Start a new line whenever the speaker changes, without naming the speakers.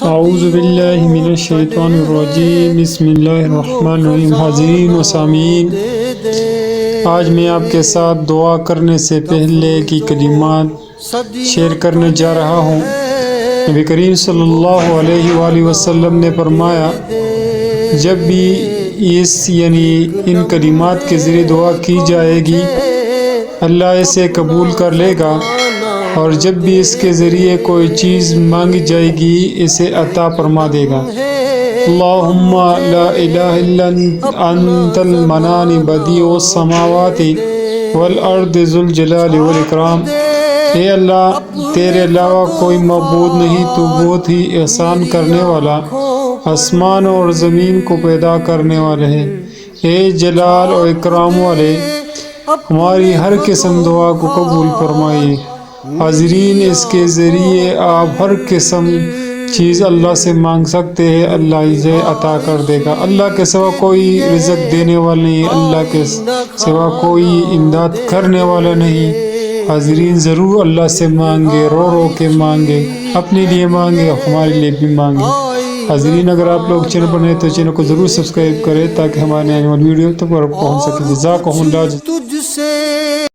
اعوذ باللہ من الشیطان الرجیم، بسم اللہ الرحمن الرحیم۔ حاضرین و سامعین، آج میں آپ کے ساتھ دعا کرنے سے پہلے کی کلمات شیئر کرنے جا رہا ہوں۔ نبی کریم صلی اللہ علیہ وآلہ وسلم نے فرمایا، جب بھی ان کلمات کے ذریعے دعا کی جائے گی اللہ اسے قبول کر لے گا، اور جب بھی اس کے ذریعے کوئی چیز مانگی جائے گی اسے عطا فرما دے گا۔ اللہم لا الہ الا انت المنان بدیع السماوات والارض ذو الجلال والاکرام۔ اے اللہ، تیرے علاوہ کوئی معبود نہیں، تو بہت ہی احسان کرنے والا، آسمان اور زمین کو پیدا کرنے والے ہے۔ اے جلال و اکرام والے، ہماری ہر قسم دعا کو قبول فرمائیے۔ حاضرین، اس کے ذریعے آپ ہر قسم چیز اللہ سے مانگ سکتے ہیں، اللہ اسے عطا کر دے گا۔ اللہ کے سوا کوئی رزق دینے والا نہیں، اللہ کے سوا کوئی امداد کرنے والا نہیں۔ حاضرین، ضرور اللہ سے مانگے، رو رو کے مانگے، اپنے لیے مانگے، ہمارے لیے بھی مانگے۔ حاضرین، اگر آپ لوگ چینل پر نئے تو چینل کو ضرور سبسکرائب کریں تاکہ ہمارے آنے والی ویڈیو تک پہنچ سکے۔ جزاکم اللہ۔